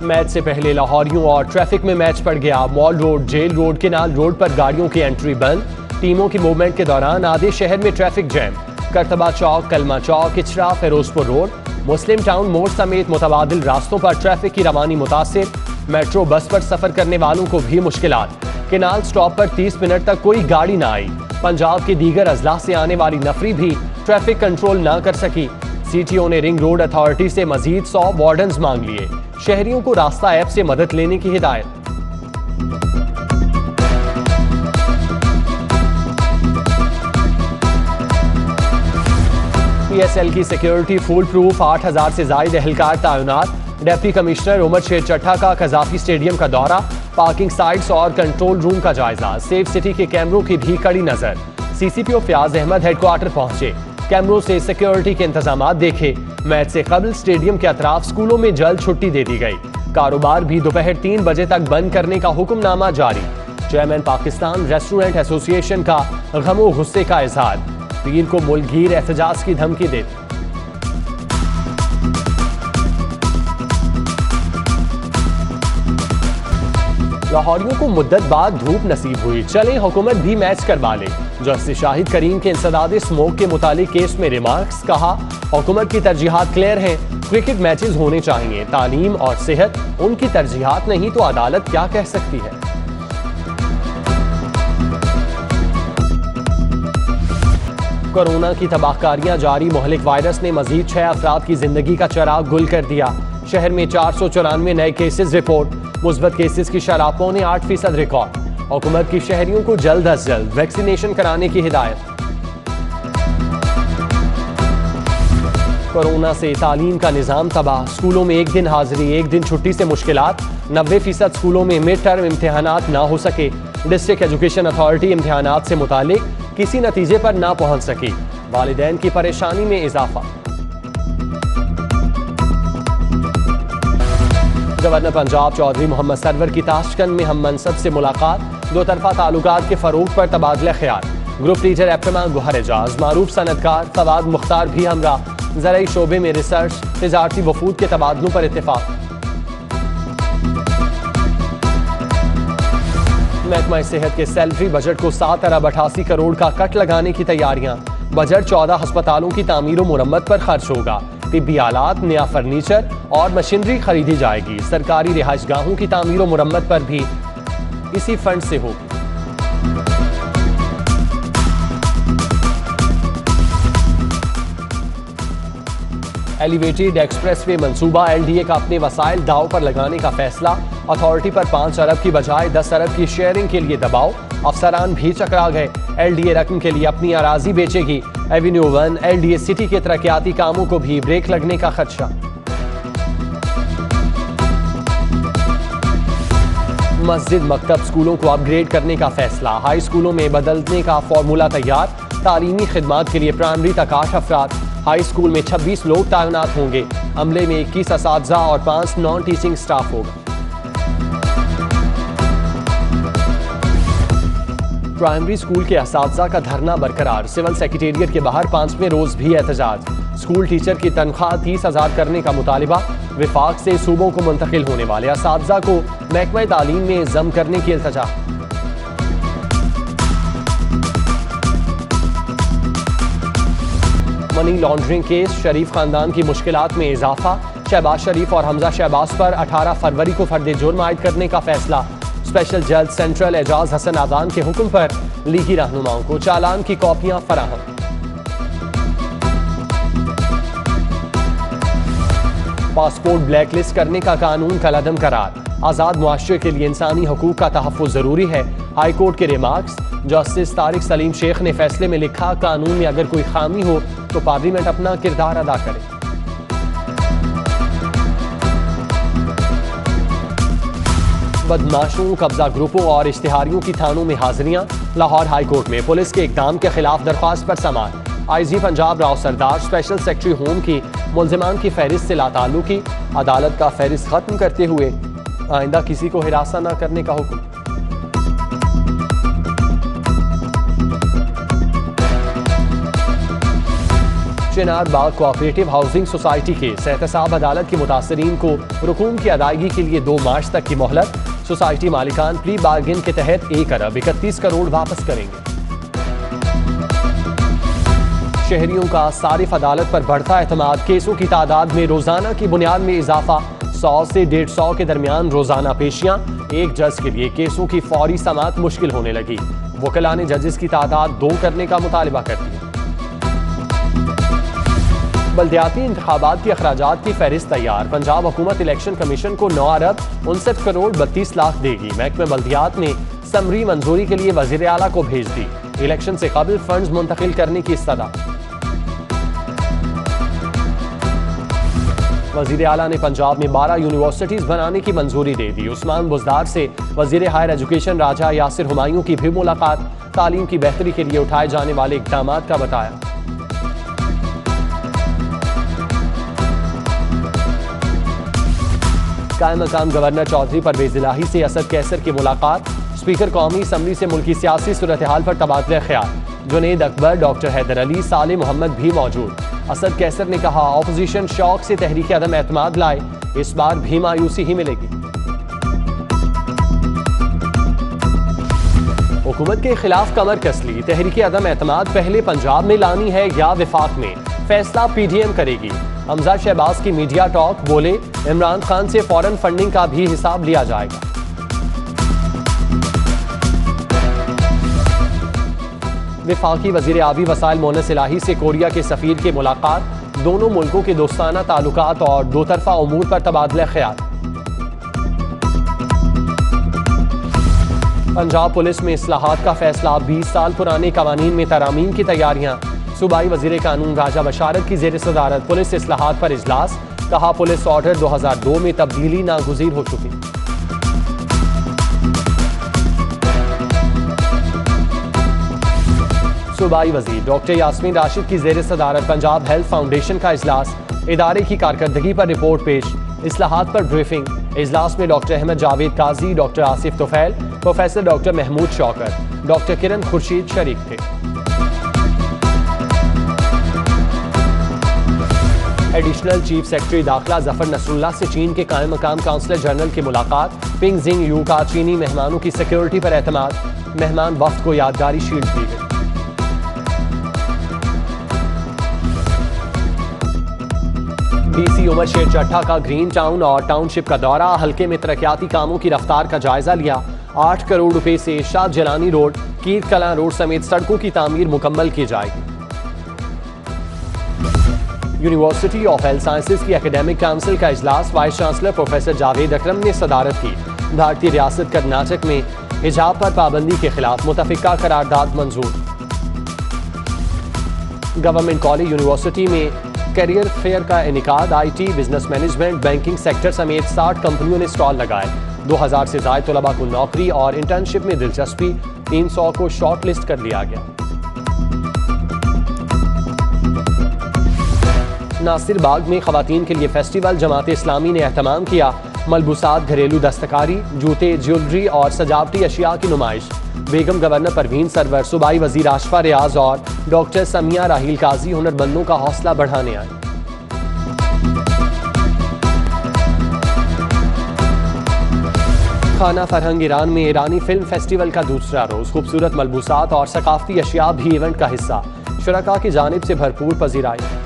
Match से पहले लाहौरियों और ट्रैफिक में मैच पड़ गया। Mall road, jail road, canal road पर गाड़ियों की एंट्री बंद। टीमों की मूवमेंट के दौरान आधे शहर में ट्रैफिक जैम। करतबा चौक, कलमा चौक, इचरा, फिरोजपुर रोड, मुस्लिम टाउन मोड़ समेत मुतबादिल रास्तों पर ट्रैफिक की रवानी मुतासिर। मेट्रो बस पर सफर करने वालों को भी मुश्किलात। केनाल स्टॉप पर 30 मिनट तक कोई गाड़ी ना आई। पंजाब के दीगर अजला से आने वाली नफरी भी ट्रैफिक कंट्रोल ना कर सकी। सीटीओ ने रिंग रोड अथॉरिटी से मजीद 100 वार्डन्स मांग लिए। शहरियों को रास्ता ऐप से मदद लेने की हिदायत। पीएसएल की सिक्योरिटी फुल प्रूफ, 8000 से जायद एहलकार तैनात। डिप्टी कमिश्नर उमर शेर चट्टा का कजाफी स्टेडियम का दौरा, पार्किंग साइट्स और कंट्रोल रूम का जायजा। सेफ सिटी के कैमरों की भी कड़ी नजर। सीसीपीओ फयाज अहमद हेडक्वार्टर पहुंचे, कैमरों से सिक्योरिटी के इंतजाम देखे। मैच से कबल स्टेडियम के अतराफ स्कूलों में जल्द छुट्टी दे दी गई। कारोबार भी दोपहर 3 बजे तक बंद करने का हुक्मनामा जारी। चेयरमैन पाकिस्तान रेस्टोरेंट एसोसिएशन का गमो गुस्से का इजहार। पीर को मुल्कगीर एहतजाज की धमकी दे। लाहौरियों को मुद्दत बाद धूप नसीब हुई, चले हुकूमत भी मैच करवा ले। जस्टिस शाहिद करीम के इंसदाद स्मोक के मुतालिक केस में रिमार्क्स, कहा हुकूमत की तरजीहात क्लियर हैं, क्रिकेट मैचेस होने चाहिए, तालीम और सेहत उनकी तरजीहात नहीं तो अदालत क्या कह सकती है। कोरोना की तबाहकारियां जारी, मोहलिक वायरस ने मजीद 6 अफराद की जिंदगी का चिराग गुल कर दिया। शहर में 494 नए केसेस रिपोर्ट, मुस्बत केसेस की शरह 8.5% रिकॉर्ड। हुकूमत की शहरियों को जल्द अज जल्द वैक्सीनेशन कराने की हिदायत। कोरोना से तालीम का निज़ाम तबाह, स्कूलों में एक दिन हाजिरी एक दिन छुट्टी से मुश्किलात। 90% स्कूलों में मिड टर्म इम्तिहानात ना हो सके। डिस्ट्रिक्ट एजुकेशन अथॉरिटी इम्तिहानात से मुतालिक किसी नतीजे पर ना पहुंच सकी, वालिदैन की परेशानी में इजाफा। गवर्नर पंजाब चौधरी मोहम्मद सरवर की ताशकंद में हम मनसब से मुलाकात, दो तरफा ताल्लुकात के फरोग पर तबादला ख्याल। ग्रुप टीचर एप्टमा गुहर एजाज, मारूफ सनतकार फवाद मुख्तार भी हमरा। ज़राई शोबे में रिसर्च, तिजारती वफूद के तबादलों पर इत्तेफाक। महकमा सेहत के सैलरी बजट को 7 अरब 88 करोड़ का कट लगाने की तैयारियां। बजट 14 अस्पतालों की तामीर और मुरम्मत पर खर्च होगा। तिब्बी आलात, नया फर्नीचर और मशीनरी खरीदी जाएगी। सरकारी रिहाइशगाहों की तामीर और मुरम्मत पर भी इसी फंड से होगी। एलिवेटेड एक्सप्रेसवे मंसूबा, एलडीए का अपने वसाइल दाव पर लगाने का फैसला। अथॉरिटी पर 5 अरब की बजाय 10 अरब की शेयरिंग के लिए दबाव। अफसरान भी चकरा गए। एलडीए रकम के लिए अपनी अराजी बेचेगी। एवेन्यू 1 एलडीए सिटी के तरक्याती कामों को भी ब्रेक लगने का खदशा। मस्जिद मकतब स्कूलों को अपग्रेड करने का फैसला। हाई स्कूलों में बदलने का फॉर्मूला तैयार। तालीमी खिदमात के लिए प्राइमरी तक 8 अफराद, हाई स्कूल में 26 लोग तैनात होंगे। अमले में 21 असातिज़ा और 5 नॉन टीचिंग स्टाफ होगा। प्राइमरी स्कूल के असातिज़ा का धरना बरकरार। सिविल सेक्रेटेरिएट के बाहर 5वें रोज भी एहतजाज। स्कूल टीचर की तनख्वाह 30,000 करने का मुतालिबा। विफाक से सूबों को मुंतकिल होने वाले असातिज़ा को महकमा तालीम में जम करने की इल्तजा। मनी लॉन्ड्रिंग केस, शरीफ खानदान की मुश्किलात में इजाफा। शहबाज शरीफ और हमजा शहबाज पर 18 फरवरी को फर्द जुर्म आयद करने का फैसला। स्पेशल जज सेंट्रल एजाज हसन आगान के हुक्म पर लीगी रहनुमाओं को चालान की कॉपियां फराहम। पासपोर्ट ब्लैकलिस्ट करने का कानून कलअदम करार। आज़ाद मुआशरे के लिए इंसानी हकूक का तहफ़्फ़ुज़ ज़रूरी है। हाई कोर्ट के रिमार्क्स। जस्टिस तारिक सलीम शेख ने फैसले में लिखा, कानून में अगर कोई खामी हो तो पार्लियामेंट अपना किरदार अदा करे। बदमाशों, कब्जा ग्रुपों और इश्तिहारियों की थानों में हाजिरियां। लाहौर हाई कोर्ट में पुलिस के इकदाम के खिलाफ दरख्वास्त पर समाअत। आईजी पंजाब राव सरदार स्पेशल सेक्रेटरी होम की मुल्जिमान की फहरिस्त से लाताल्लुकी। अदालत का फहरिस्त खत्म करते हुए आइंदा किसी को हिरासा न करने का हुक्म। चिनार बाग कोऑपरेटिव हाउसिंग सोसाइटी केस। एहतसाब अदालत के मुतासरीन को रकूम की अदायगी के लिए 2 मार्च तक की मोहलत। सोसाइटी मालिकान प्ली बार्गेन के तहत 1 अरब 31 करोड़ वापस करेंगे। शहरियों का सारिफ अदालत पर बढ़ता एतमाद। केसों की तादाद में रोजाना की बुनियाद में इजाफा। 100 से 150 के दरमियान रोजाना पेशियां। एक जज के लिए केसों की फौरी समाअत मुश्किल होने लगी। वकला ने जजेस की तादाद 2 करने का मुतालबा कर दिया। बल्दियाती इंतखाबात के अखराजात की फहरिस्त तैयार। पंजाब हुकूमत इलेक्शन कमीशन को 9 अरब 59 करोड़ 32 लाख देगी। महकमे बल्दियात ने समरी मंजूरी के लिए वजीर आला को भेज दी। इलेक्शन से कबल फंड्स मुंतकिल करने की सदा। वजीर आला ने पंजाब में 12 यूनिवर्सिटीज बनाने की मंजूरी दे दी। उस्मान बुजदार से वजीर हायर एजुकेशन राजा यासिर हुमायूं की भी मुलाकात। तालीम की बेहतरी के लिए उठाए जाने वाले इकदाम का बताया। कायम मकाम गवर्नर चौधरी परवेज इलाही से असद कैसर की मुलाकात। स्पीकर कौमी असम्बली से मुल्की सियासी सूरत हाल पर तबादला ख्याल। जुनेद अकबर, डॉक्टर हैदर अली, साले मोहम्मद भी मौजूद। असद कैसर ने कहा, ऑपोजिशन शौक से तहरीक अदम एतमाद लाए, इस बार भी मायूसी ही मिलेगी। हुकूमत के खिलाफ कमर कस ली। तहरीक अदम एतमाद पहले पंजाब में लानी है या विफाक में, फैसला पीडीएम करेगी। हमजा शहबाज की मीडिया टॉक। बोले, इमरान खान से फौरन फंडिंग का भी हिसाब लिया जाएगा। विफाकी वजीर आबी वसाइल मोनस इलाही से कोरिया के सफीर की मुलाकात। दोनों मुल्कों के दोस्ताना ताल्लुकात और दोतरफा उमूर पर तबादला ख्याल। पंजाब पुलिस में इस्लाहात का फैसला। 20 साल पुराने कवानीन में तरामीम की तैयारियां। सूबाई वजीर कानून राजा बशारत की जेर सदारत पुलिस इस्लाहात पर इजलास। कहा, पुलिस ऑर्डर 2002 में तब्दीली नागुज़ीर हो चुकी। सूबाई वजीर डॉक्टर यास्मीन राशिद की जेर सदारत पंजाब हेल्थ फाउंडेशन का इजलास। इदारे की कारकर्दगी पर रिपोर्ट पेश। इस्लाहात पर ब्रीफिंग। इजलास में doctor Ahmad Javed Qazi, doctor Asif Tufail, professor doctor Mahmood Shaukat, doctor Kiran Khurshid शरीक थे। एडिशनल चीफ सेक्रेटरी दाखिला जफर नसरुल्लाह से चीन के कायम मकाम काउंसलर जनरल की मुलाकात। पिंग जिंग यू का चीनी मेहमानों की सिक्योरिटी पर एतमाद। मेहमान वफ्द को यादगारी शील्ड दी गई। डीसी उमर शेर चट्टा का ग्रीन टाउन और टाउनशिप का दौरा। हल्के में तरक्याती कामों की रफ्तार का जायजा लिया। 8 करोड़ रुपए से शाह जलानी रोड, कीर कलां रोड समेत सड़कों की तामीर मुकम्मल की जाएगी। यूनिवर्सिटी ऑफ हेल्थ साइंसेज की एकेडमिक काउंसिल का इजलास। वाइस चांसलर प्रोफेसर जावेद अकरम ने सदारत की। भारतीय रियासत कर्नाटक में हिजाब पर पाबंदी के खिलाफ मुतफिका करारदाद मंजूर। गवर्नमेंट कॉलेज यूनिवर्सिटी में कैरियर फेयर का इनेकाद। IT, business management, banking sector समेत 60 कंपनियों ने स्टॉल लगाए। 2000 से ज्यादा तलबा को नौकरी और इंटर्नशिप में दिलचस्पी। 300 को शॉर्ट लिस्ट कर लिया गया। नासिर बाग में खवातीन के लिए फेस्टिवल। जमात इस्लामी ने एहतमाम किया। मलबूसात, घरेलू दस्तकारी, जूते, ज्वेलरी और सजावटी अशिया की नुमाइश। बेगम गवर्नर परवीन सरवर, सूबाई वजीर आशफा रियाज और डॉक्टर समिया राहील काजी हुनरमंदों का हौसला बढ़ाने आए। खाना फरहंग ईरान में ईरानी फिल्म फेस्टिवल का दूसरा रोज। खूबसूरत मलबूसात और सकाफती अशिया भी इवेंट का हिस्सा। शुरका की जानिब से भरपूर पजीराई।